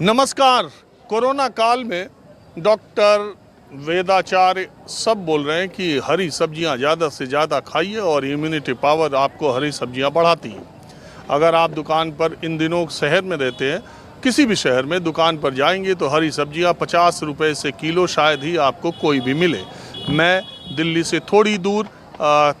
नमस्कार। कोरोना काल में डॉक्टर वेदाचार्य सब बोल रहे हैं कि हरी सब्जियां ज़्यादा से ज़्यादा खाइए और इम्यूनिटी पावर आपको हरी सब्जियां बढ़ाती हैं। अगर आप दुकान पर इन दिनों शहर में रहते हैं, किसी भी शहर में दुकान पर जाएंगे तो हरी सब्जियां 50 रुपये से किलो शायद ही आपको कोई भी मिले। मैं दिल्ली से थोड़ी दूर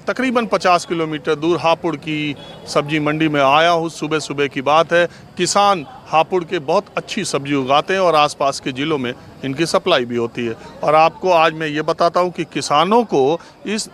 तकरीबन 50 किलोमीटर दूर हापुड़ की सब्जी मंडी में आया हूँ। सुबह सुबह की बात है। किसान हापुड़ के बहुत अच्छी सब्जी उगाते हैं और आसपास के ज़िलों में इनकी सप्लाई भी होती है। और आपको आज मैं ये बताता हूँ कि किसानों को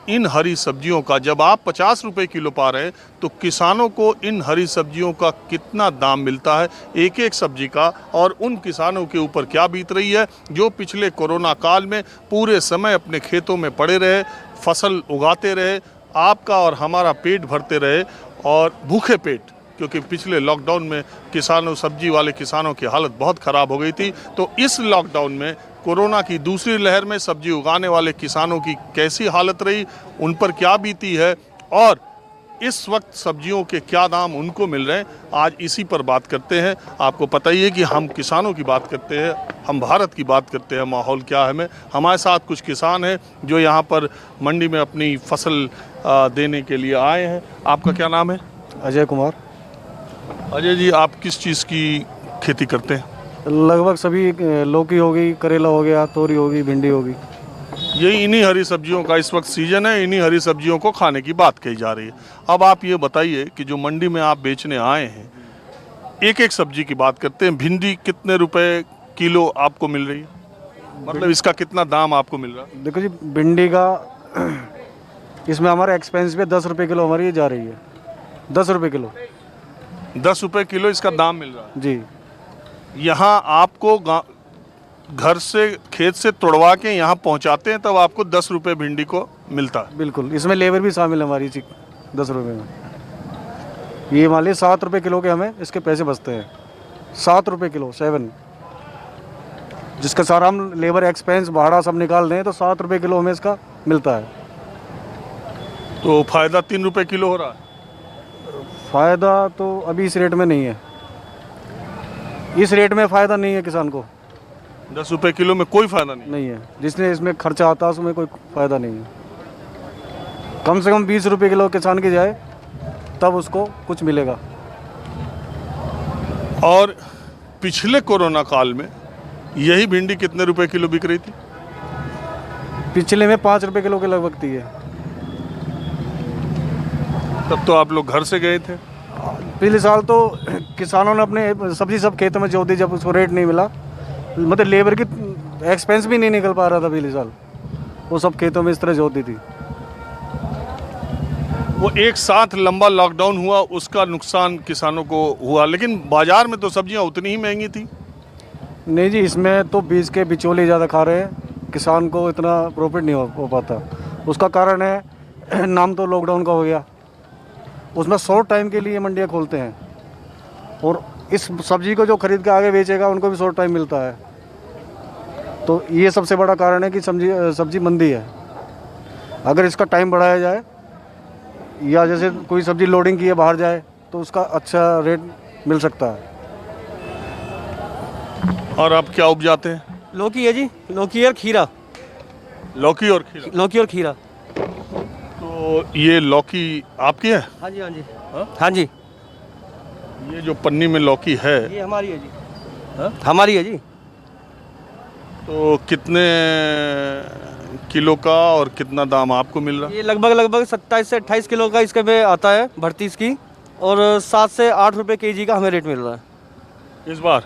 इन हरी सब्जियों का, जब आप 50 रुपये किलो पा रहे हैं, तो किसानों को इन हरी सब्जियों का कितना दाम मिलता है एक एक सब्जी का, और उन किसानों के ऊपर क्या बीत रही है जो पिछले कोरोना काल में पूरे समय अपने खेतों में पड़े रहे, फसल उगाते रहे, आपका और हमारा पेट भरते रहे और भूखे पेट, क्योंकि पिछले लॉकडाउन में सब्जी वाले किसानों की हालत बहुत ख़राब हो गई थी। तो इस लॉकडाउन में कोरोना की दूसरी लहर में सब्जी उगाने वाले किसानों की कैसी हालत रही, उन पर क्या बीती है और इस वक्त सब्जियों के क्या दाम उनको मिल रहे हैं, आज इसी पर बात करते हैं। आपको पता ही है कि हम किसानों की बात करते हैं, हम भारत की बात करते हैं, माहौल क्या है। हमारे साथ कुछ किसान हैं जो यहाँ पर मंडी में अपनी फसल देने के लिए आए हैं। आपका क्या नाम है? अजय कुमार। अजय जी, आप किस चीज़ की खेती करते हैं? लगभग सभी, लौकी हो गई, करेला हो गया, तोरी होगी, भिंडी होगी। यही इन्हीं हरी सब्जियों का इस वक्त सीजन है, इन्हीं हरी सब्जियों को खाने की बात कही जा रही है। अब आप ये बताइए कि जो मंडी में आप बेचने आए हैं, एक एक सब्जी की बात करते हैं। भिंडी कितने रुपए किलो आपको मिल रही है, मतलब इसका कितना दाम आपको मिल रहा है? देखो जी, भिंडी का इसमें हमारा एक्सपेंस पे 10 रुपये किलो हमारी ये जा रही है। 10 रुपये किलो। 10 रुपये किलो इसका दाम मिल रहा है जी। यहाँ आपको घर से, खेत से तोड़वा के यहाँ पहुँचाते हैं, तब आपको 10 रुपये भिंडी को मिलता है? बिल्कुल, इसमें लेबर भी शामिल है हमारी 10 रुपये में। ये मान लीजिए 7 रुपये किलो के हमें इसके पैसे बचते हैं। 7 रुपये किलो, 7, जिसका सारा हम लेबर एक्सपेंस भाड़ा सब निकाल दें तो 7 रुपये किलो हमें इसका मिलता है। तो फ़ायदा 3 रुपये किलो हो रहा है? फ़ायदा तो अभी इस रेट में नहीं है। इस रेट में फ़ायदा नहीं है किसान को। 10 रुपये किलो में कोई फ़ायदा नहीं है। जिसने इसमें खर्चा आता है उसमें कोई फ़ायदा नहीं है। कम से कम 20 रुपये किलो किसान की जाए तब उसको कुछ मिलेगा। और पिछले कोरोना काल में यही भिंडी कितने रुपए किलो बिक रही थी? पिछले में 5 रुपये किलो के लगभग थी है। तब तो आप लोग घर से गए थे? पिछले साल तो किसानों ने अपने सब्जी सब खेतों में जोत दी, जब उसको रेट नहीं मिला, मतलब लेबर की एक्सपेंस भी नहीं निकल पा रहा था पिछले साल, वो सब खेतों में इस तरह जोत दी थी। वो एक साथ लंबा लॉकडाउन हुआ, उसका नुकसान किसानों को हुआ, लेकिन बाजार में तो सब्जियां उतनी ही महंगी थी। नहीं जी, इसमें तो बीज के बिचौले ज़्यादा खा रहे हैं, किसान को इतना प्रॉफिट नहीं हो पाता। उसका कारण है, नाम तो लॉकडाउन का हो गया, उसमें शॉर्ट टाइम के लिए मंडियाँ खोलते हैं और इस सब्जी को जो खरीद के आगे बेचेगा उनको भी शॉर्ट टाइम मिलता है। तो ये सबसे बड़ा कारण है कि सब्जी मंदी है। अगर इसका टाइम बढ़ाया जाए या जैसे कोई सब्जी लोडिंग की है बाहर जाए तो उसका अच्छा रेट मिल सकता है। और आप क्या उपजाते हैं? लौकी है जी, लौकी और खीरा। लौकी और खीरा? लौकी और खीरा। तो ये लौकी आपकी है? हाँ जी, हाँ जी। हाँ जी। ये जो पन्नी में लौकी है ये हमारी है जी। हाँ? हमारी है जी। तो कितने किलो का और कितना दाम आपको मिल रहा है? ये लगभग 27 से 28 किलो का इसके में आता है भर्ती इसकी, और 7 से 8 रुपये केजी का हमें रेट मिल रहा है इस बार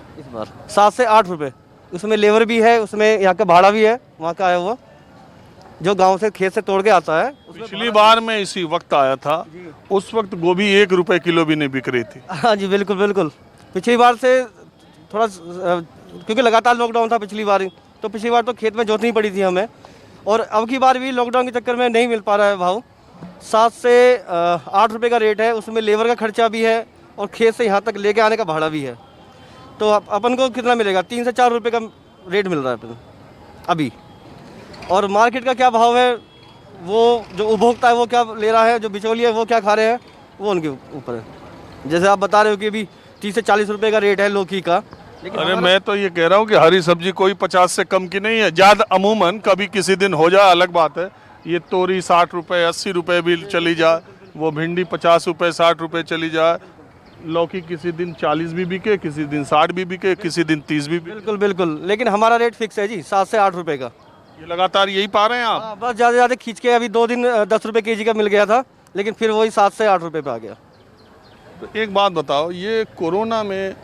7 से 8 रुपये। उसमें लेबर भी है, उसमें यहाँ का भाड़ा भी है, वहाँ का आया हुआ जो गांव से खेत से तोड़ के आता है। पिछली बार मैं इसी वक्त आया था, उस वक्त गोभी 1 रुपये किलो भी नहीं बिक रही थी। हाँ जी, बिल्कुल बिल्कुल। पिछली बार से थोड़ा, क्योंकि लगातार लॉकडाउन था पिछली बार, तो पिछली बार तो खेत में जोतनी पड़ी थी हमें, और अब की बार भी लॉकडाउन के चक्कर में नहीं मिल पा रहा है भाव। 7 से 8 रुपये का रेट है, उसमें लेबर का खर्चा भी है और खेत से यहाँ तक लेके आने का भाड़ा भी है। तो अपन को कितना मिलेगा? 3 से 4 रुपये का रेट मिल रहा है अपन अभी। और मार्केट का क्या भाव है, वो जो उपभोक्ता है वो क्या ले रहा है, जो बिचौली है वो क्या खा रहे हैं, वो उनके ऊपर है। जैसे आप बता रहे हो कि अभी 30 से 40 रुपये का रेट है लौकी का, लेकिन अरे मैं तो ये कह रहा हूँ कि हरी सब्जी कोई 50 से कम की नहीं है, ज़्यादा अमूमन कभी किसी दिन हो जाए अलग बात है। ये तोरी 60 रुपये 80 रुपये भी चली जाए, वो भिंडी 50 रुपये 60 रुपये चली जाए, लौकी किसी दिन 40 भी बिके, किसी दिन 60 भी बिके, किसी दिन 30 भी बिके। बिल्कुल बिल्कुल, लेकिन हमारा रेट फिक्स है जी 7 से 8 रुपए का। ये लगातार यही पा रहे हैं आप? हाँ, बस ज़्यादा खींच के अभी 2 दिन 10 रुपये केजी का मिल गया था, लेकिन फिर वही 7 से 8 रुपये पे आ गया। तो एक बात बताओ, ये कोरोना में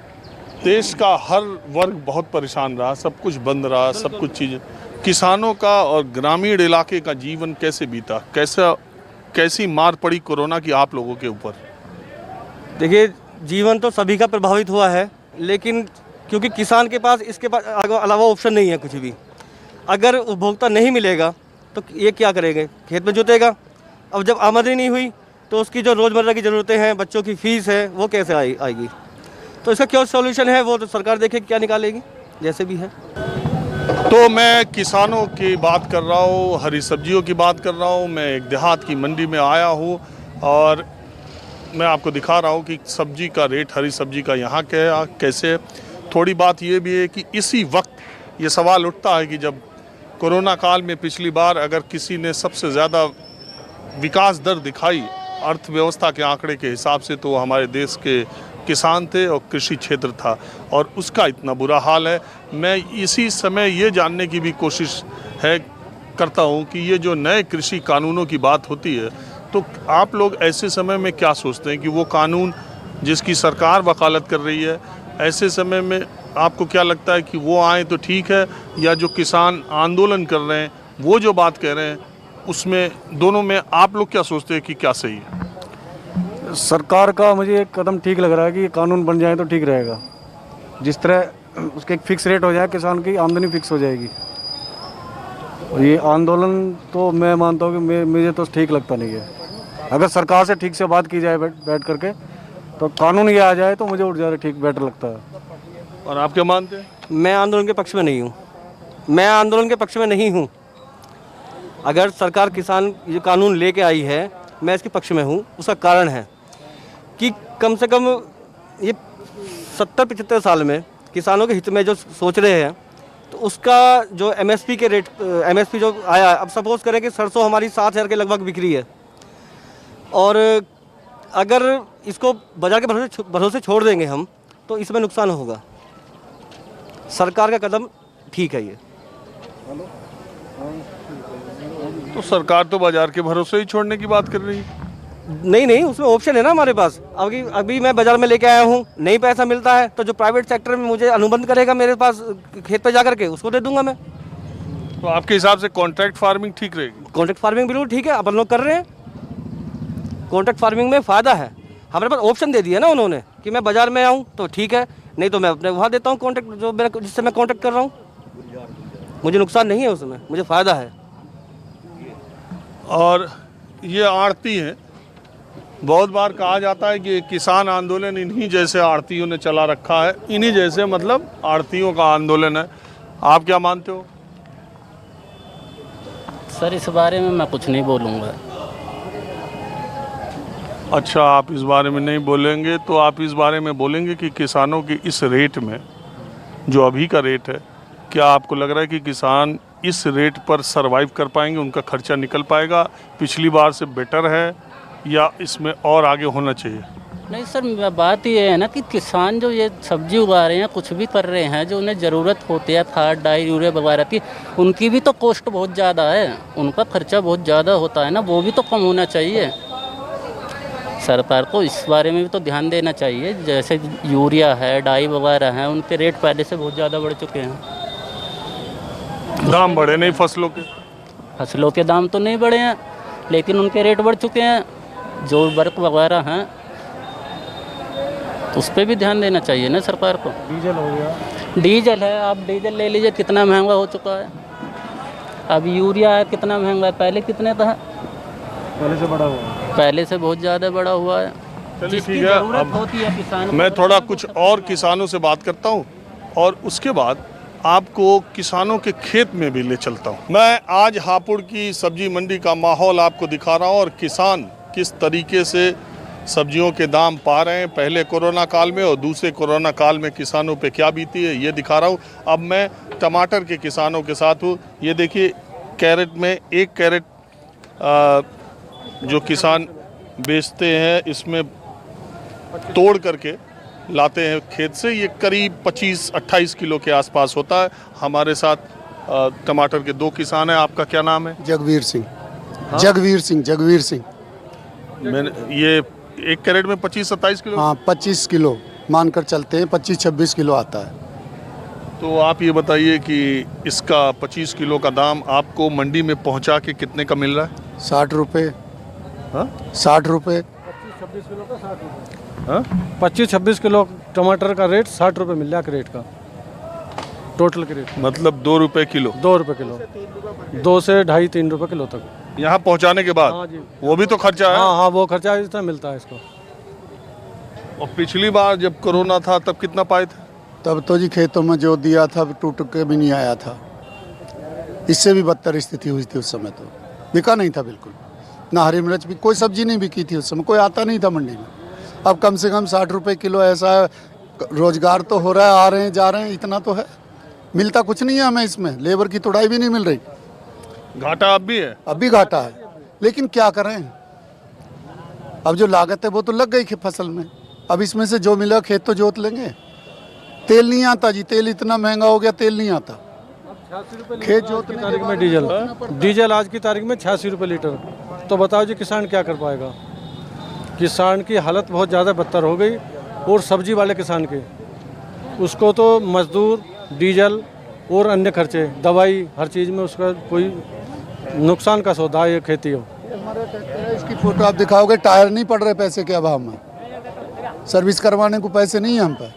देश का हर वर्ग बहुत परेशान रहा, सब कुछ बंद रहा, सब कुछ चीज़ें, किसानों का और ग्रामीण इलाके का जीवन कैसे बीता, कैसी मार पड़ी कोरोना की आप लोगों के ऊपर? देखिए, जीवन तो सभी का प्रभावित हुआ है, लेकिन क्योंकि किसान के पास इसके पास अलावा ऑप्शन नहीं है कुछ भी। अगर उपभोक्ता नहीं मिलेगा तो ये क्या करेंगे, खेत में जोतेगा। अब जब आमदनी नहीं हुई तो उसकी जो रोज़मर्रा की ज़रूरतें हैं, बच्चों की फ़ीस है, वो कैसे आएगी। तो इसका क्या सॉल्यूशन है, वो तो सरकार देखे क्या निकालेगी, जैसे भी है। तो मैं किसानों की बात कर रहा हूँ, हरी सब्जियों की बात कर रहा हूँ। मैं एक देहात की मंडी में आया हूँ और मैं आपको दिखा रहा हूँ कि सब्जी का रेट, हरी सब्जी का यहाँ कैसे है। थोड़ी बात ये भी है कि इसी वक्त ये सवाल उठता है कि जब कोरोना काल में पिछली बार अगर किसी ने सबसे ज़्यादा विकास दर दिखाई अर्थव्यवस्था के आंकड़े के हिसाब से, तो हमारे देश के किसान थे और कृषि क्षेत्र था, और उसका इतना बुरा हाल है। मैं इसी समय ये जानने की भी कोशिश करता हूँ कि ये जो नए कृषि कानूनों की बात होती है, तो आप लोग ऐसे समय में क्या सोचते हैं कि वो कानून जिसकी सरकार वकालत कर रही है, ऐसे समय में आपको क्या लगता है कि वो आए तो ठीक है, या जो किसान आंदोलन कर रहे हैं वो जो बात कह रहे हैं, उसमें दोनों में आप लोग क्या सोचते हैं कि क्या सही है? सरकार का मुझे एक कदम ठीक लग रहा है कि ये कानून बन जाए तो ठीक रहेगा। जिस तरह उसके एक फिक्स रेट हो जाए, किसान की आमदनी फिक्स हो जाएगी। और ये आंदोलन तो मैं मानता हूँ कि मुझे तो ठीक लगता नहीं है। अगर सरकार से ठीक से बात की जाए बैठ करके, तो कानून ये आ जाए तो मुझे और ज़्यादा ठीक बेटर लगता है। और आप क्या मानते हैं? मैं आंदोलन के पक्ष में नहीं हूँ, मैं आंदोलन के पक्ष में नहीं हूँ। अगर सरकार किसान ये कानून लेके आई है, मैं इसके पक्ष में हूँ। उसका कारण है कि कम से कम ये 70-75 साल में किसानों के हित में जो सोच रहे हैं, तो उसका जो एमएसपी के रेट, एमएसपी जो आया, अब सपोज करें कि सरसों हमारी 7,000 के लगभग बिक्री है, और अगर इसको बाजार के भरोसे छोड़ देंगे हम, तो इसमें नुकसान होगा। सरकार का कदम ठीक है ये। तो सरकार तो बाजार के भरोसे ही छोड़ने की बात कर रही है। नहीं, उसमें ऑप्शन है ना हमारे पास। अभी मैं बाजार में लेके आया हूँ, नहीं पैसा मिलता है, तो जो प्राइवेट सेक्टर में मुझे अनुबंध करेगा मेरे पास खेत पे जा करके, उसको दे दूंगा मैं। तो आपके हिसाब से कॉन्ट्रैक्ट फार्मिंग ठीक रहेगी? कॉन्ट्रैक्ट फार्मिंग बिल्कुल ठीक है, अपन लोग कर रहे हैं। कॉन्ट्रैक्ट फार्मिंग में फ़ायदा है, हमारे पास ऑप्शन दे दिया ना उन्होंने कि मैं बाजार में आऊँ तो ठीक है, नहीं तो मैं अपने वहाँ देता हूँ कॉन्ट्रैक्ट, जो मेरा जिससे मैं कॉन्ट्रैक्ट कर रहा हूँ। मुझे नुकसान नहीं है उसमें, मुझे फ़ायदा है। और ये आड़ती हैं, बहुत बार कहा जाता है कि किसान आंदोलन इन्हीं जैसे आड़तियों ने चला रखा है, इन्हीं जैसे मतलब आड़तियों का आंदोलन है। आप क्या मानते हो? सर, इस बारे में मैं कुछ नहीं बोलूँगा। अच्छा, आप इस बारे में नहीं बोलेंगे, तो आप इस बारे में बोलेंगे कि किसानों के इस रेट में, जो अभी का रेट है, क्या आपको लग रहा है कि किसान इस रेट पर सरवाइव कर पाएंगे, उनका खर्चा निकल पाएगा, पिछली बार से बेटर है, या इसमें और आगे होना चाहिए? नहीं सर, बात ये है ना कि किसान जो ये सब्जी उगा रहे हैं, कुछ भी कर रहे हैं, जो उन्हें ज़रूरत होती है खाद, डाई, यूरिया वगैरह की, उनकी भी तो कॉस्ट बहुत ज़्यादा है, उनका खर्चा बहुत ज़्यादा होता है ना, वो भी तो कम होना चाहिए। सरकार को इस बारे में भी तो ध्यान देना चाहिए। जैसे यूरिया है, डाई वगैरह हैं, उनके रेट पहले से बहुत ज़्यादा बढ़ चुके हैं। दाम बढ़े नहीं फसलों के? फसलों के दाम तो नहीं बढ़े हैं, लेकिन उनके रेट बढ़ चुके हैं। जो वर्क वगैरह हैं, उस पर भी ध्यान देना चाहिए ना सरकार को। डीजल हो गया, डीजल है, आप डीजल ले लीजिए, कितना महंगा हो चुका है। अब यूरिया है, कितना महंगा है, पहले कितने था? पहले से बड़ा हुआ है, पहले से बहुत ज़्यादा बढ़ा हुआ है। चलिए ठीक है, अब होती है किसान मैं थोड़ा कुछ और किसानों से बात करता हूँ, और उसके बाद आपको किसानों के खेत में भी ले चलता हूँ। मैं आज हापुड़ की सब्जी मंडी का माहौल आपको दिखा रहा हूँ, और किसान किस तरीके से सब्जियों के दाम पा रहे हैं पहले कोरोना काल में और दूसरे कोरोना काल में किसानों पे क्या बीती है ये दिखा रहा हूँ। अब मैं टमाटर के किसानों के साथ हूँ। ये देखिए कैरेट में 1 कैरेट जो किसान बेचते हैं इसमें तोड़ करके लाते हैं खेत से, ये करीब 25-28 किलो के आसपास होता है। हमारे साथ टमाटर के 2 किसान हैं। आपका क्या नाम है? जगवीर सिंह। जगवीर सिंह। मैंने ये 1 कैरेट में 25-27 किलो। हाँ 25 किलो मानकर चलते हैं, 25-26 किलो आता है। तो आप ये बताइए कि इसका 25 किलो का दाम आपको मंडी में पहुंचा के कितने का मिल रहा है? 60 रुपये। हाँ 60 रुपये। 25-26 किलो टमाटर का रेट 60 रुपये मिल रहा है क्रेट का, टोटल क्रेट। मतलब 2 रुपये किलो। 2 रुपये किलो, 2 से 2.5-3 रुपये किलो तक। यहाँ पहुँचाने के बाद? हाँ जी। वो भी तो खर्चा है। हाँ वो खर्चा इतना मिलता है इसको। और पिछली बार जब कोरोना था तब कितना पाए थे? तब तो जी खेतों में जो दिया था टूट के भी नहीं आया था। इससे भी बदतर स्थिति हुई थी उस समय, तो बिका नहीं था बिल्कुल। ना हरी मिर्च भी, कोई सब्जी नहीं बिकी थी उस समय, कोई आता नहीं था मंडी में। अब कम से कम 60 रुपये किलो ऐसा है। रोजगार तो हो रहा है, आ रहे हैं जा रहे हैं, इतना तो है। मिलता कुछ नहीं है हमें इसमें, लेबर की तुड़ाई भी नहीं मिल रही। घाटा अब भी है? अब भी घाटा है, लेकिन क्या करें। अब जो लागत है वो तो लग गई फसल में। अब इसमें से जो मिला खेत तो जोत लेंगे। तेल नहीं आता जी, तेल इतना महंगा हो गया, तेल नहीं आता। खेत जोतने की तारीख में डीजल आज की तारीख में 86 रुपये लीटर। तो बताओ जी किसान क्या कर पाएगा। किसान की हालत बहुत ज़्यादा बदतर हो गई। और सब्जी वाले किसान के, उसको तो मजदूर, डीजल और अन्य खर्चे, दवाई, हर चीज़ में उसका कोई नुकसान का सौदा है ये खेती हो। इसकी फोटो आप दिखाओगे, टायर नहीं पड़ रहे पैसे के अभाव में। सर्विस करवाने को पैसे नहीं है हम पे।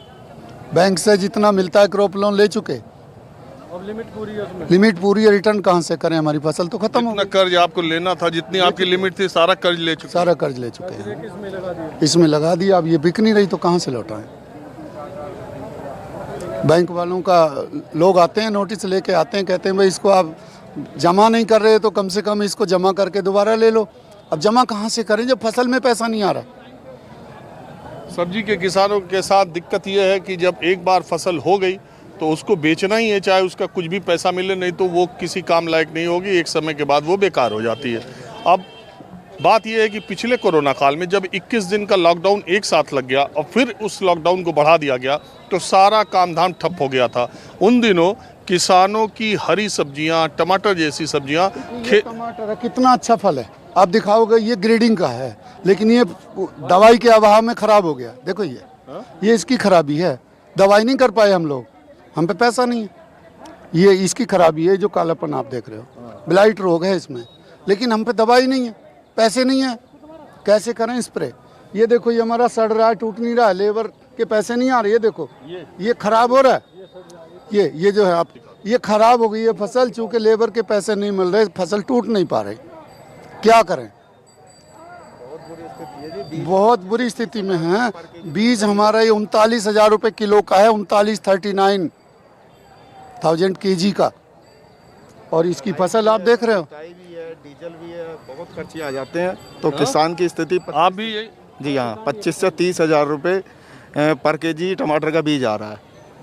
बैंक से जितना मिलता है क्रॉप लोन ले चुके, अब लिमिट पूरी है उसमें। लिमिट पूरी है, रिटर्न कहाँ से करें, हमारी फसल तो खत्म हो जितना गई। कर्ज आपको लेना था, जितनी आपकी लिमिट थी, सारा कर्ज ले चुके। सारा कर्ज ले चुके हैं, इसमें लगा दिया। अब ये बिक नहीं रही तो कहाँ से लौटाएं। बैंक वालों का लोग आते हैं, नोटिस लेके आते हैं, कहते हैं भाई इसको आप जमा नहीं कर रहे तो कम से कम इसको जमा करके दोबारा ले लो। अब जमा कहाँ से करें जब फसल में पैसा नहीं आ रहा। सब्जी के किसानों के साथ दिक्कत यह है कि जब एक बार फसल हो गई तो उसको बेचना ही है, चाहे उसका कुछ भी पैसा मिले, नहीं तो वो किसी काम लायक नहीं होगी। एक समय के बाद वो बेकार हो जाती है। अब बात यह है कि पिछले कोरोना काल में जब 21 दिन का लॉकडाउन एक साथ लग गया और फिर उस लॉकडाउन को बढ़ा दिया गया तो सारा काम धाम ठप हो गया था। उन दिनों किसानों की हरी सब्जियां, टमाटर जैसी सब्जियां टमाटर है, कितना अच्छा फल है। आप दिखाओगे ये ग्रेडिंग का है, लेकिन ये दवाई के अभाव में खराब हो गया। देखो ये इसकी खराबी है, दवाई नहीं कर पाए हम लोग, हम पे पैसा नहीं है। ये इसकी खराबी है, जो कालापन आप देख रहे हो, ब्लाइट रोग है इसमें, लेकिन हम पे दवाई नहीं है, पैसे नहीं है, कैसे करें स्प्रे। ये देखो ये हमारा सड़ रहा है, टूट नहीं रहा है, लेबर के पैसे नहीं आ रहे। ये देखो ये खराब हो रहा है, ये जो है आप, ये खराब हो गई है फसल, चूँकि लेबर के पैसे नहीं मिल रहे, फसल टूट नहीं पा रही। क्या करें, बहुत बुरी स्थिति में है। बीज हमारा ये 39,000 रुपये किलो का है, 39,39,000 kg का, और इसकी फसल आप देख रहे हो। डीजल भी है, बहुत खर्चे आ जाते हैं। तो किसान की स्थिति आप भी यही? जी हाँ, 25 से 30,000 रुपये पर केजी टमाटर का बीज आ रहा है।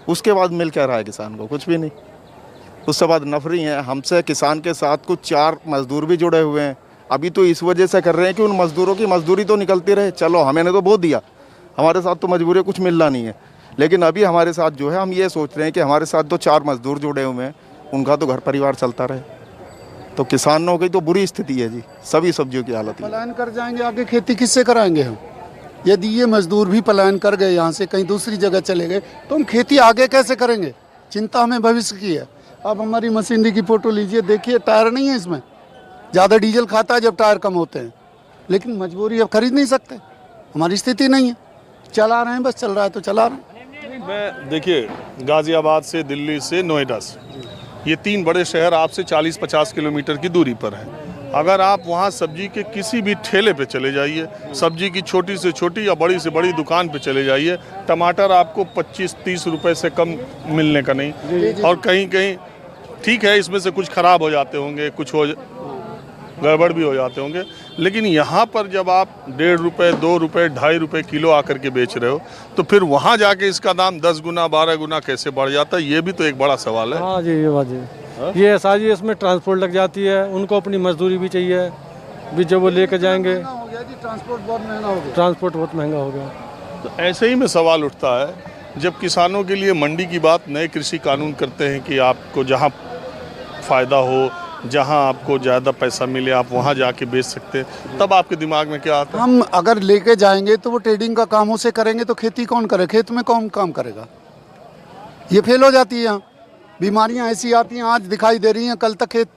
उसके बाद मिल क्या रहा है किसान को? कुछ भी नहीं। उसके बाद नफरी है हमसे। किसान के साथ कुछ 4 मजदूर भी जुड़े हुए हैं। अभी तो इस वजह से कर रहे हैं कि उन मजदूरों की मजदूरी तो निकलती रहे। चलो हमें तो बहुत दिया, हमारे साथ तो मजबूरी कुछ मिलना नहीं है, लेकिन अभी हमारे साथ जो है, हम ये सोच रहे हैं कि हमारे साथ तो 4 मजदूर जुड़े हुए हैं, उनका तो घर परिवार चलता रहे। तो किसानों की तो बुरी स्थिति है जी, सभी सब्जियों की हालत है। पलायन कर जाएंगे, आगे खेती किससे कराएंगे हम? यदि ये मजदूर भी पलायन कर गए, यहाँ से कहीं दूसरी जगह चले गए, तो हम खेती आगे कैसे करेंगे? चिंता हमें भविष्य की है। अब हमारी मशीनरी की फ़ोटो लीजिए, देखिए टायर नहीं है इसमें। ज़्यादा डीजल खाता है जब टायर कम होते हैं, लेकिन मजबूरी अब खरीद नहीं सकते, हमारी स्थिति नहीं है। चला रहे हैं, बस चल रहा है तो चला रहे हैं। मैं देखिए, गाज़ियाबाद से, दिल्ली से, नोएडा से, ये 3 बड़े शहर आपसे 40-50 किलोमीटर की दूरी पर हैं। अगर आप वहाँ सब्जी के किसी भी ठेले पे चले जाइए, सब्जी की छोटी से छोटी या बड़ी से बड़ी दुकान पे चले जाइए, टमाटर आपको 25-30 रुपए से कम मिलने का नहीं। और कहीं कहीं ठीक है, इसमें से कुछ ख़राब हो जाते होंगे, कुछ हो, गड़बड़ भी हो जाते होंगे। लेकिन यहाँ पर जब आप 1.5 रुपये, 2 रुपये, 2.5 रुपये किलो आकर के बेच रहे हो, तो फिर वहाँ जाके इसका दाम 10 गुना 12 गुना कैसे बढ़ जाता है, ये भी तो एक बड़ा सवाल है। हाँ जी, ये बात जी, ये ऐसा जी, इसमें ट्रांसपोर्ट लग जाती है, उनको अपनी मजदूरी भी चाहिए, भी जब वो लेके जाएंगे हो गया जी, ट्रांसपोर्ट बहुत महंगा हो गया। ट्रांसपोर्ट बहुत महंगा हो गया। तो ऐसे ही में सवाल उठता है, जब किसानों के लिए मंडी की बात नए कृषि कानून करते हैं कि आपको जहाँ फ़ायदा हो, जहाँ आपको ज़्यादा पैसा मिले, आप वहाँ जाके बेच सकते हैं, तब आपके दिमाग में क्या आता है? हम अगर लेके जाएंगे तो वो ट्रेडिंग का काम उसे करेंगे, तो खेती कौन करे, खेत में कौन काम करेगा? ये फेल हो जाती है। यहाँ बीमारियाँ ऐसी आती हैं, आज दिखाई दे रही हैं, कल तक खेत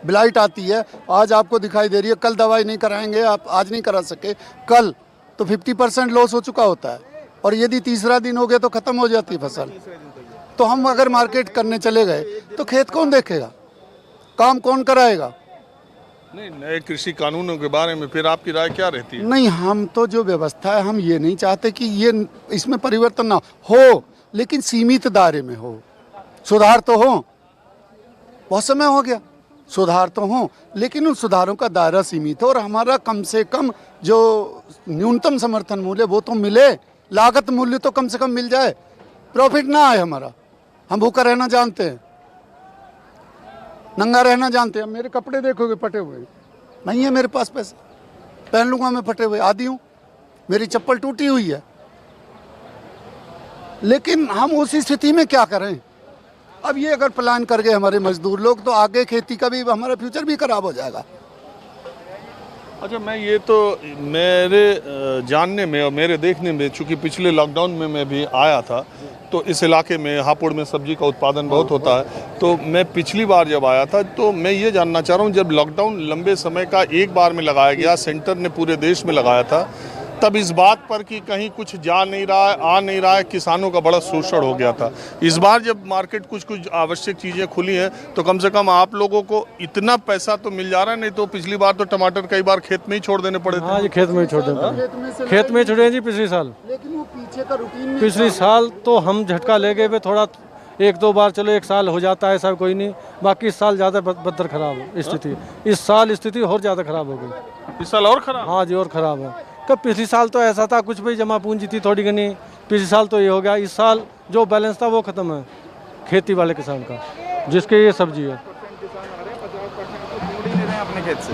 ब्लाइट आती है, आज आपको दिखाई दे रही है, कल दवाई नहीं कराएंगे आप, आज नहीं करा सके, कल तो 50% लॉस हो चुका होता है, और यदि तीसरा दिन हो गया तो ख़त्म हो जाती है फसल। तो हम अगर मार्केट करने चले गए तो खेत कौन देखेगा, काम कौन कराएगा? नहीं, नए कृषि कानूनों के बारे में फिर आपकी राय क्या रहती है? नहीं, हम तो जो व्यवस्था है, हम ये नहीं चाहते कि ये इसमें परिवर्तन ना हो, लेकिन सीमित दायरे में हो। सुधार तो हो, बहुत समय हो गया, सुधार तो हो, लेकिन उन सुधारों का दायरा सीमित हो, और हमारा कम से कम जो न्यूनतम समर्थन मूल्य वो तो मिले, लागत मूल्य तो कम से कम मिल जाए, प्रॉफिट ना आए हमारा। हम भूखा रहना जानते हैं, नंगा रहना जानते हैं। मेरे कपड़े देखोगे फटे हुए, नहीं है मेरे पास पैसे, पहन लूँगा मैं फटे हुए, आदि हूँ, मेरी चप्पल टूटी हुई है, लेकिन हम उसी स्थिति में क्या करें? अब ये अगर प्लान कर गए हमारे मजदूर लोग, तो आगे खेती का भी, हमारा फ्यूचर भी खराब हो जाएगा। अच्छा, मैं ये तो मेरे जानने में और मेरे देखने में, चूँकि पिछले लॉकडाउन में मैं भी आया था, तो इस इलाके में हापुड़ में सब्जी का उत्पादन बहुत होता है, तो मैं पिछली बार जब आया था, तो मैं ये जानना चाह रहा हूँ, जब लॉकडाउन लंबे समय का एक बार में लगाया गया, सेंटर ने पूरे देश में लगाया था, तब इस बात पर कि कहीं कुछ जा नहीं रहा है, आ नहीं रहा है, किसानों का बड़ा शोषण हो गया था। इस बार जब मार्केट कुछ आवश्यक चीज़ें खुली हैं, तो कम से कम आप लोगों को इतना पैसा तो मिल जा रहा है, नहीं तो पिछली बार तो टमाटर कई बार खेत में ही छोड़ देने पड़े थे। हाँ जी, खेत में ही छोड़ देते हैं, खेत में ही छोड़े हैं जी पिछले साल। लेकिन वो पीछे का रूटीन, पिछले साल तो हम झटका ले गए, थोड़ा 1-2 बार चलो, 1 साल हो जाता है, ऐसा कोई नहीं, बाकी इस साल ज़्यादा बदतर खराब है स्थिति, इस साल स्थिति और ज़्यादा खराब हो गई। इस साल और खराब? हाँ जी, और ख़राब है। कब पिछले साल तो ऐसा था, कुछ भी जमा पूंजी थी थोड़ी घनी, पिछले साल तो ये हो गया, इस साल जो बैलेंस था वो ख़त्म है खेती वाले किसान का, जिसके ये सब्जी है। अपने खेत से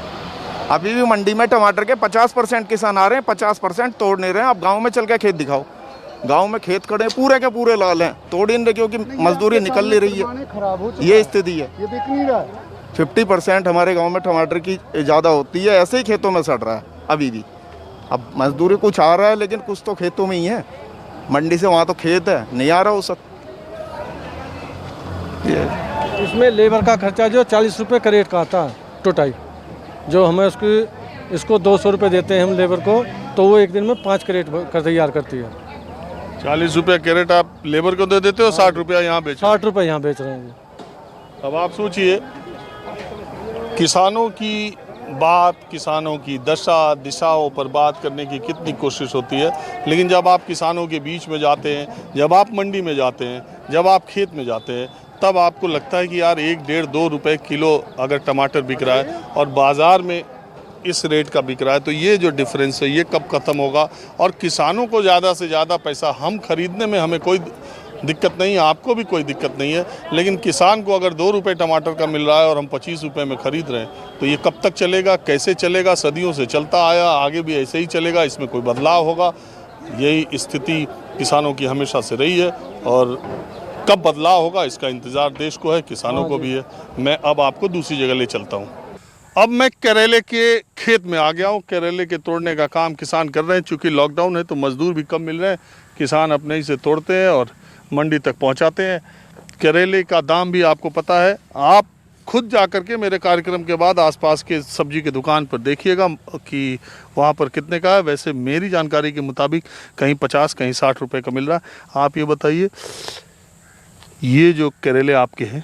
अभी भी मंडी में टमाटर के 50% किसान आ रहे हैं, 50% तोड़ नहीं रहे हैं। आप गांव में चल के खेत दिखाओ, गांव में खेत खड़े पूरे के पूरे लाल हैं, तोड़ ही नहीं रहे, क्योंकि मजदूरी निकल नहीं रही है, ये स्थिति है। ये दिख नहीं रहा है। 50% हमारे गांव में टमाटर की ज़्यादा होती है, ऐसे ही खेतों में सड़ रहा है अभी भी। अब मजदूरी कुछ आ रहा है, लेकिन कुछ तो खेतों में ही है, मंडी से वहाँ तो खेत है, नहीं आ रहा वो सब। इसमें लेबर का खर्चा जो 40 रुपये करेट का आता है टोटाई, जो हमें इसको 200 रुपये देते हैं हम लेबर को, तो वो एक दिन में 5 करेट तैयार करती है। 40 रुपये कैरेट आप लेबर को दे देते हो, 60 रुपया यहाँ बेच? 60 रुपये यहाँ बेच रहे हैं। अब आप सोचिए, किसानों की बात, किसानों की दशा दिशाओं पर बात करने की कितनी कोशिश होती है, लेकिन जब आप किसानों के बीच में जाते हैं, जब आप मंडी में जाते हैं, जब आप खेत में जाते हैं, तब आपको लगता है कि यार 1-1.5-2 रुपये किलो अगर टमाटर बिक रहा है और बाज़ार में इस रेट का बिक रहा है, तो ये जो डिफरेंस है ये कब ख़त्म होगा? और किसानों को ज़्यादा से ज़्यादा पैसा हम खरीदने में हमें कोई दिक्कत नहीं है, आपको भी कोई दिक्कत नहीं है, लेकिन किसान को अगर 2 रुपये टमाटर का मिल रहा है और हम 25 रुपये में ख़रीद रहे हैं, तो ये कब तक चलेगा, कैसे चलेगा? सदियों से चलता आया, आगे भी ऐसे ही चलेगा, इसमें कोई बदलाव होगा? यही स्थिति किसानों की हमेशा से रही है, और कब बदलाव होगा इसका इंतज़ार देश को है, किसानों को भी है। मैं अब आपको दूसरी जगह ले चलता हूँ। अब मैं करेले के खेत में आ गया हूँ। करेले के तोड़ने का काम किसान कर रहे हैं, चूँकि लॉकडाउन है तो मज़दूर भी कम मिल रहे हैं, किसान अपने ही से तोड़ते हैं और मंडी तक पहुँचाते हैं। करेले का दाम भी आपको पता है, आप खुद जा कर के मेरे कार्यक्रम के बाद आसपास के सब्जी की दुकान पर देखिएगा कि वहाँ पर कितने का है। वैसे मेरी जानकारी के मुताबिक कहीं 50 कहीं 60 रुपये का मिल रहा है। आप ये बताइए, ये जो करेले आपके हैं,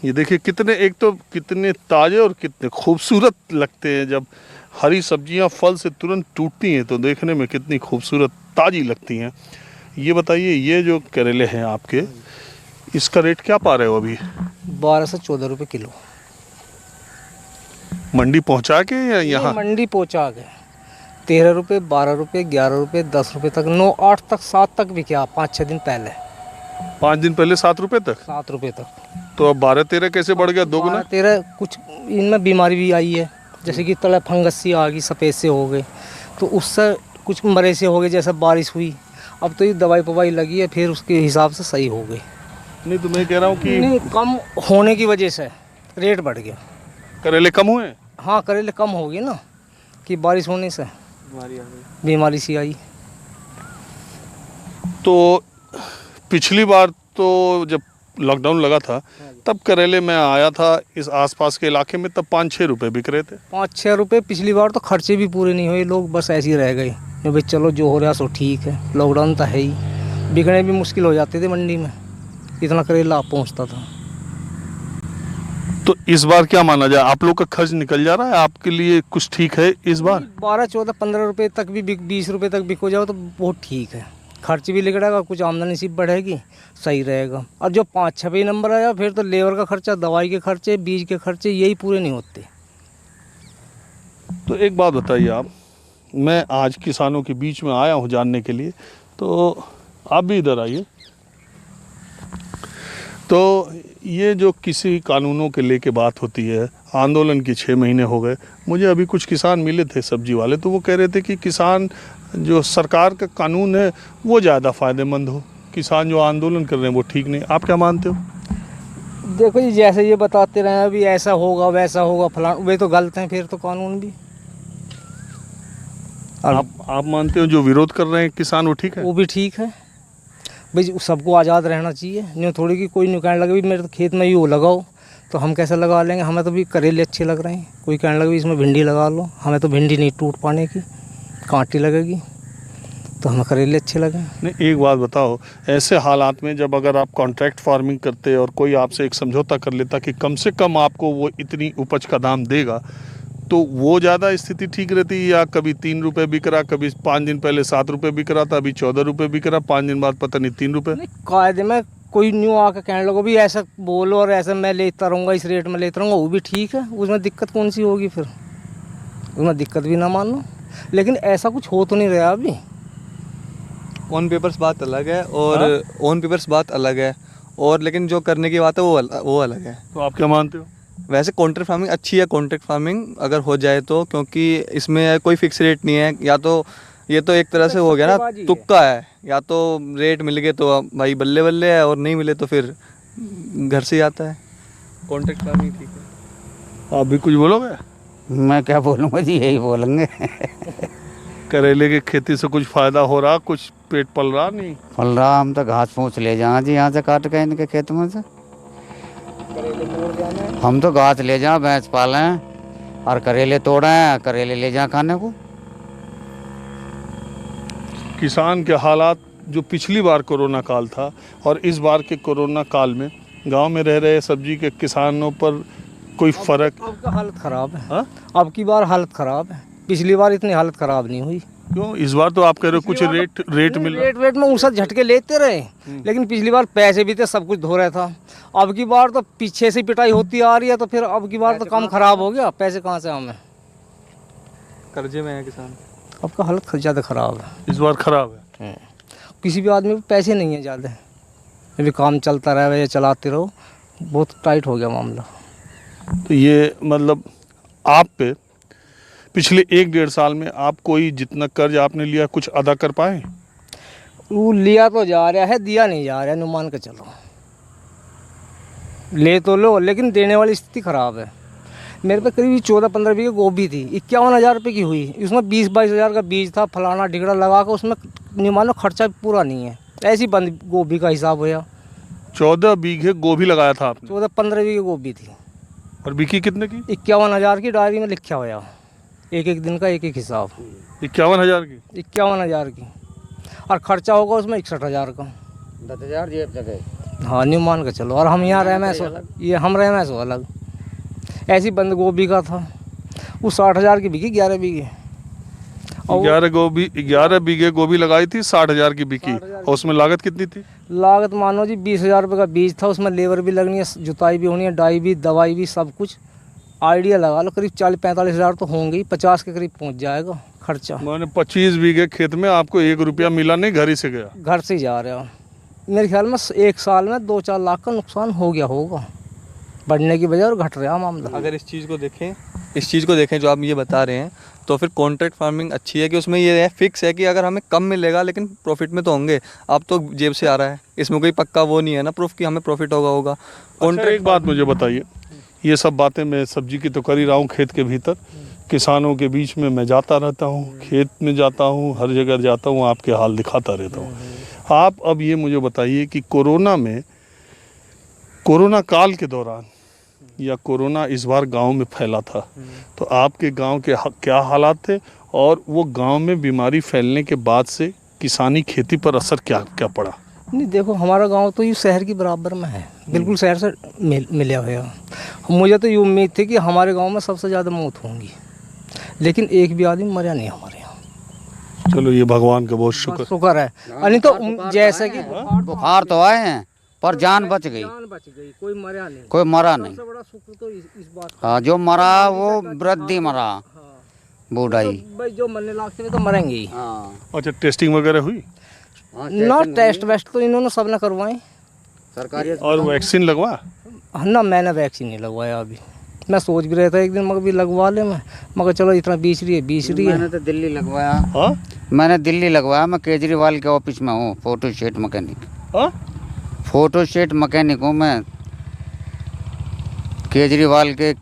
ये देखिए कितने, एक तो कितने ताज़े और कितने खूबसूरत लगते हैं। जब हरी सब्जियां फल से तुरंत टूटती हैं तो देखने में कितनी खूबसूरत ताज़ी लगती हैं। ये बताइए, ये जो करेले हैं आपके, इसका रेट क्या पा रहे हो अभी? 12 से 14 रुपये किलो। मंडी पहुंचा के या यहाँ? मंडी पहुंचा गए 13 रुपये 12 रुपये 11 रुपये 10 रुपये तक 9 8 तक 7 तक बिका 5-6 दिन पहले 5 दिन पहले 7 रुपए तक। 7 रुपये तक। तो अब 12-13 कैसे बढ़ गया, 2 गुना? 13 कुछ इनमें बीमारी भी आई है, जैसे कि तले फंगस सी आ गई, सफ़ेद से हो गए, तो उससे कुछ मरे से हो गए, जैसे बारिश हुई। अब तो ये दवाई पवाई लगी है, फिर उसके हिसाब से सही हो गई। नहीं तो मैं कह रहा हूँ कि नहीं, कम होने की वजह से रेट बढ़ गया। करेले कम हुए? हाँ, करेले कम हो गए ना, कि बारिश होने से बीमारी सी आई। तो पिछली बार तो जब लॉकडाउन लगा था तब करेले में आया था इस आसपास के इलाके में, तब 5-6 रुपए बिक रहे थे। 5-6 रुपये पिछली बार तो खर्चे भी पूरे नहीं हुए, लोग बस ऐसे ही रह गए भाई चलो जो हो रहा सो ठीक है। लॉकडाउन तो है ही, बिकने भी मुश्किल हो जाते थे मंडी में, इतना करेला पहुंचता था। तो इस बार क्या माना जाए, आप लोग का खर्च निकल जा रहा है, आपके लिए कुछ ठीक है इस बार? 12, 14, 15 रुपये तक भी 20 रुपये तक बिको जाओ तो बहुत ठीक है, खर्च भी निकलेगा, कुछ आमदनी सी बढ़ेगी, सही रहेगा। और जो 5-6 नंबर आया फिर तो लेबर का खर्चा, दवाई के खर्चे, बीज के खर्चे, यही पूरे नहीं होते। तो एक बात बताइए आप, मैं आज किसानों के बीच में आया हूँ जानने के लिए, तो आप भी इधर आइए। तो ये जो किसी कानूनों के लेके बात होती है, आंदोलन की 6 महीने हो गए, मुझे अभी कुछ किसान मिले थे सब्जी वाले, तो वो कह रहे थे कि किसान जो सरकार का कानून है वो ज़्यादा फ़ायदेमंद हो, किसान जो आंदोलन कर रहे हैं वो ठीक नहीं। आप क्या मानते हो? देखो जी, जैसे ये बताते रहे अभी ऐसा होगा वैसा होगा फलान, वे तो गलत हैं, फिर तो कानून भी। आप मानते हो जो विरोध कर रहे हैं किसान वो ठीक है? वो भी ठीक है भाई, सबको आज़ाद रहना चाहिए। न्यू थोड़ी कि कोई न्यू कहने लगे भी मेरे तो खेत में ही वो लगाओ, तो हम कैसे लगा लेंगे, हमें तो भी करेले अच्छे लग रहे हैं। कोई कहने लगे इसमें भिंडी लगा लो, हमें तो भिंडी नहीं टूट पाने की, कांटी लगेगी, तो हमें करेले अच्छे लगे। नहीं, एक बात बताओ, ऐसे हालात में जब अगर आप कॉन्ट्रैक्ट फार्मिंग करते और कोई आपसे एक समझौता कर लेता कि कम से कम आपको वो इतनी उपज का दाम देगा, तो वो ज़्यादा स्थिति ठीक रहती, या कभी 3 रुपये बिक रहा, कभी 5 दिन पहले 7 रुपये बिक रहा था, अभी 14 रुपये बिक रहा, 5 दिन बाद पता नहीं 3 रुपये? कायदे में कोई न्यू आके कहने लगो भी ऐसा बोलो और ऐसा मैं लेता रहूँगा, इस रेट में लेता रहूँगा, वो भी ठीक है, उसमें दिक्कत कौन सी होगी फिर? उसमें दिक्कत भी ना मानो, लेकिन ऐसा कुछ हो तो नहीं रहा अभी। ऑन पेपर्स बात अलग है और ऑन पेपर्स बात अलग है, और लेकिन जो करने की बात है वो अलग है। तो आप क्या मानते हो? वैसे कॉन्ट्रैक्ट फार्मिंग अच्छी है, कॉन्ट्रैक्ट फार्मिंग अगर हो जाए तो, क्योंकि इसमें कोई फिक्स रेट नहीं है, या तो ये तो एक तरह से हो गया ना, तुक्का है, या तो रेट मिल गए तो भाई बल्ले बल्ले है, और नहीं मिले तो फिर घर से आता है। कॉन्ट्रैक्ट फार्मिंग ठीक है। आप भी कुछ बोलोगे? मैं क्या बोलूँगा जी, यही बोलेंगे। करेले की खेती से कुछ फ़ायदा हो रहा, कुछ पेट पल रहा? नहीं पल रहा, हम तो घास पूछ ले जाए जी यहाँ से काट के इनके खेत में से, हम तो घास ले जाए, भैंस पालें और करेले तोड़ें, करेले ले जाए खाने को। किसान के हालात जो पिछली बार कोरोना काल था और इस बार के कोरोना काल में गांव में रह रहे सब्जी के किसानों पर कोई फ़र्क? अब का हालत ख़राब है। अब की बार हालत ख़राब है, पिछली बार इतनी हालत ख़राब नहीं हुई। क्यों? इस बार तो आप कह रहे हो कुछ रेट मिल रहा? रेट में उसा झटके लेते रहे, लेकिन पिछली बार पैसे भी थे, सब कुछ धो रहा था। अब की बार तो पीछे से पिटाई होती आ रही है, तो फिर अब की बार तो काम खराब हो गया, पैसे कहाँ से हमें? कर्जे में है किसान। अब का हालत ज़्यादा ख़राब है, इस बार ख़राब है। किसी भी आदमी को पैसे नहीं है ज़्यादा, अभी काम चलता रहे या चलाते रहो, बहुत टाइट हो गया मामला। तो ये मतलब आप पे पिछले 1-1.5 साल में आप कोई जितना कर्ज आपने लिया कुछ अदा कर पाए? वो लिया तो जा रहा है, दिया नहीं जा रहा है, मान के चलो। ले तो लो, लेकिन देने वाली स्थिति ख़राब है। मेरे पे करीब 14-15 बीघे गोभी थी, 51,000 रुपये की हुई, उसमें 20-22 हज़ार का बीज था, फलाना ढिगड़ा लगा कर उसमें नहीं मानो खर्चा पूरा नहीं है, ऐसी बंद गोभी का हिसाब हुआ। 14 बीघे गोभी लगाया था आपने? 14-15 बीघे गोभी थी। और बिकी कितने की? 51,000 की डायरी में लिखा हुआ, एक दिन का एक हिसाब। 51,000 की? 51,000 की, और खर्चा होगा उसमें 61,000 का। 10,000 जेब जगह। हाँ, न्यू मान के चलो। और हम यहाँ रह मैसो, ये हम रह मैसो अलग। ऐसी बंद गोभी का था, वो 60,000 की बिकी 11 बीघे। 11 बीघे गोभी लगाई थी, 60,000 की बिकी। और उसमें लागत कितनी थी? लागत मानो जी 20,000 रुपये का बीज था, उसमें लेबर भी लगनी है, जुताई भी होनी है, डाई भी, दवाई भी, सब कुछ आइडिया लगा लो करीब 40-45 हज़ार तो होंगे ही, 50 के करीब पहुंच जाएगा खर्चा। मैंने 25 बीघे खेत में आपको 1 रुपया मिला नहीं, घर ही से गया? घर से ही जा रहे हो। मेरे ख्याल में 1 साल में 2-4 लाख का नुकसान हो गया होगा, बढ़ने की वजह और घट रहा मामला। अगर इस चीज़ को देखें जो आप ये बता रहे हैं, तो फिर कॉन्ट्रैक्ट फार्मिंग अच्छी है कि उसमें ये है फिक्स है कि अगर हमें कम मिलेगा लेकिन प्रॉफिट में तो होंगे। अब तो जेब से आ रहा है, इसमें कोई पक्का वो नहीं है ना प्रूफ कि हमें प्रॉफिट होगा। अच्छा, एक बात मुझे बताइए, ये सब बातें मैं सब्जी की तो कर ही रहा हूँ, खेत के भीतर किसानों के बीच में मैं जाता रहता हूँ, खेत में जाता हूँ, हर जगह जाता हूँ, आपके हाल दिखाता रहता हूँ। आप अब ये मुझे बताइए कि कोरोना काल के दौरान या कोरोना इस बार गांव में फैला था, तो आपके गांव के क्या हालात थे, और वो गांव में बीमारी फैलने के बाद से किसानी खेती पर असर क्या पड़ा? नहीं देखो, हमारा गांव तो ये शहर की बराबर में है, बिल्कुल शहर से मिला हुआ। मुझे तो ये उम्मीद थी कि हमारे गांव में सबसे ज़्यादा मौत होंगी, लेकिन एक भी आदमी मरा नहीं हमारे यहाँ। चलो ये भगवान का बहुत शुक्र है। नहीं तो जैसे कि बुखार तो आए हैं पर जान बच गई, कोई मरा नहीं, कोई मरा नहीं। सबसे बड़ा शुक्र तो इस बात का। हाँ, जो मरा वो वृद्धि मरा, बूढ़ाई। तो भाई जो मरने लगते हैं तो मरेंगे ही। अच्छा, टेस्टिंग वगैरह हुई? ना टेस्ट वेस्ट तो इन्होंने सब ने करवाए सरकारी। और वैक्सीन लगवा? ना, मैंने वैक्सीन नहीं लगवाया अभी। मैं सोच भी रहा था एक दिन मगर भी लगवा ले मैं, मगर चलो इतना बीच रही है। मैंने तो दिल्ली लगवाया। हाँ, मैंने दिल्ली लगवाया। मैं केजरीवाल के ऑफिस में हूँ, फोटोस्टेट मैकेनिक। हाँ, फोटोस्टेट मैकेनिक हूँ मैं, केजरीवाल के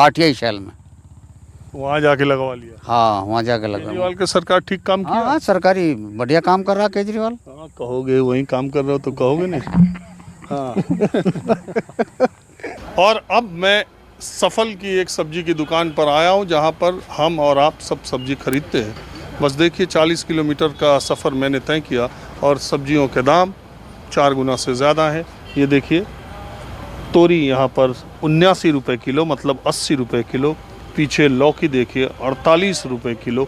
RTI शैल में। वहाँ जाके लगवा लिया? हाँ, वहाँ जाके लगवा। केजरीवाल के सरकार ठीक काम किया? हाँ, सरकारी बढ़िया काम कर रहा है केजरीवाल। हाँ, कहोगे वही काम कर रहे हो तो कहोगे नहीं। हाँ। और अब मैं सफल की एक सब्जी की दुकान पर आया हूँ, जहाँ पर हम और आप सब सब्जी खरीदते हैं। बस देखिए, 40 किलोमीटर का सफ़र मैंने तय किया और सब्जियों के दाम 4 गुना से ज़्यादा है। ये देखिए, तोरी यहाँ पर 79 रुपये किलो, मतलब 80 रुपये किलो। पीछे लौकी देखिए 48 रुपये किलो,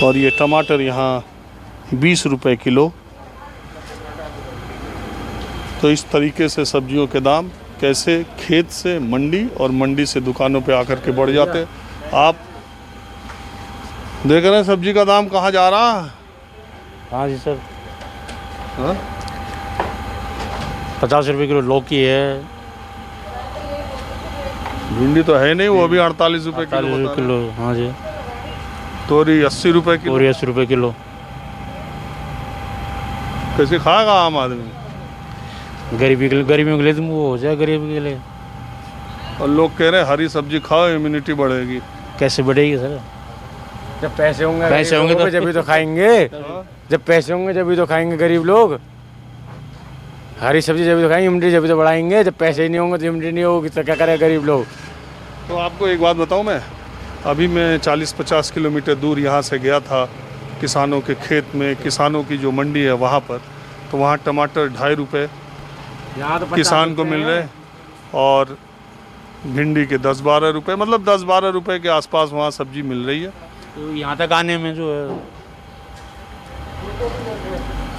और ये टमाटर यहाँ 20 रुपये किलो। तो इस तरीके से सब्जियों के दाम कैसे खेत से मंडी और मंडी से दुकानों पे आकर के बढ़ जाते हैं। आप देख रहे हैं सब्जी का दाम कहाँ जा रहा है? हाँ जी सर। हाँ? 50 रुपये किलो लौकी है। भिंडी तो है नहीं, वो अभी 48 रुपये किलो। हाँ जी। तोरी 80 रुपये किलो। तोरी 80 रुपये किलो। कैसे खाएगा आम आदमी? गरीबी के लिए तो वो हो जाए, गरीबी के लिए। और लोग कह रहे हैं हरी सब्जी खाओ, इम्यूनिटी बढ़ेगी। कैसे बढ़ेगी सर? जब पैसे होंगे तो जब भी तो खाएंगे। जब पैसे होंगे जब भी तो खाएंगे गरीब लोग। हरी सब्जी जब भी तो खाएंगे, इम्यूनिटी जब भी तो बढ़ाएंगे। जब पैसे ही नहीं होंगे तो इम्यूनिटी नहीं होगी तो क्या करें गरीब लोग। तो आपको एक बात बताऊं, मैं अभी मैं 40-50 किलोमीटर दूर यहाँ से गया था किसानों के खेत में, किसानों की जो मंडी है वहाँ पर। तो वहाँ टमाटर 2.5 रुपये किसान को मिल रहे, और भिंडी के 10-12 रुपये, मतलब 10-12 रुपये के आसपास वहाँ सब्जी मिल रही है। तो यहाँ तक आने में जो है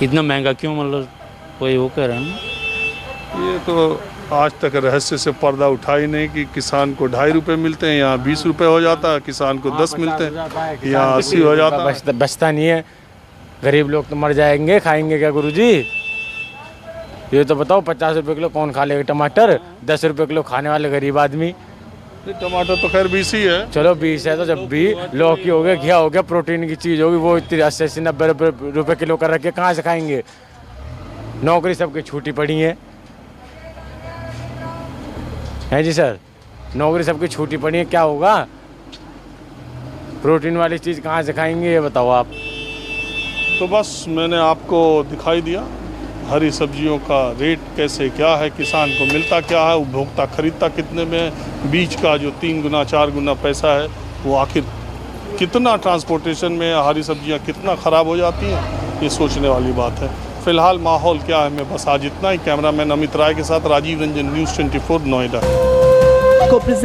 इतना महंगा क्यों, मतलब कोई वो कह रहा है ना। ये तो आज तक रहस्य से पर्दा उठा ही नहीं कि किसान को 2.5 रुपये मिलते हैं, यहाँ 20 रुपये हो जाता है, किसान को 10 मिलते हैं, यहाँ 80 हो जाता है। बचता नहीं है। गरीब लोग तो मर जाएंगे, खाएंगे क्या गुरुजी? ये तो बताओ, 50 रुपये किलो कौन खा लेगा टमाटर? 10 रुपये किलो खाने वाले गरीब आदमी। टमाटर तो खैर 20 ही है। चलो 20 है तो जब भी लौकी हो गया, घिया हो गया, प्रोटीन की चीज़ होगी, वो इतनी 80-90 रुपये किलो कर रखे, कहाँ से खाएंगे? नौकरी सबकी छूटी पड़ी है जी सर, नौकरी सबकी छूटी पड़ी है, क्या होगा? प्रोटीन वाली चीज़ कहाँ से खाएंगे ये बताओ आप। तो बस मैंने आपको दिखाई दिया हरी सब्जियों का रेट कैसे क्या है, किसान को मिलता क्या है, उपभोक्ता खरीदता कितने में, बीच का जो 3 गुना 4 गुना पैसा है वो आखिर कितना ट्रांसपोर्टेशन में हरी सब्जियां कितना ख़राब हो जाती हैं, ये सोचने वाली बात है। फ़िलहाल माहौल क्या है, मैं बस आज इतना ही। कैमरामैन अमित राय के साथ राजीव रंजन, न्यूज़ 24 नोएडा।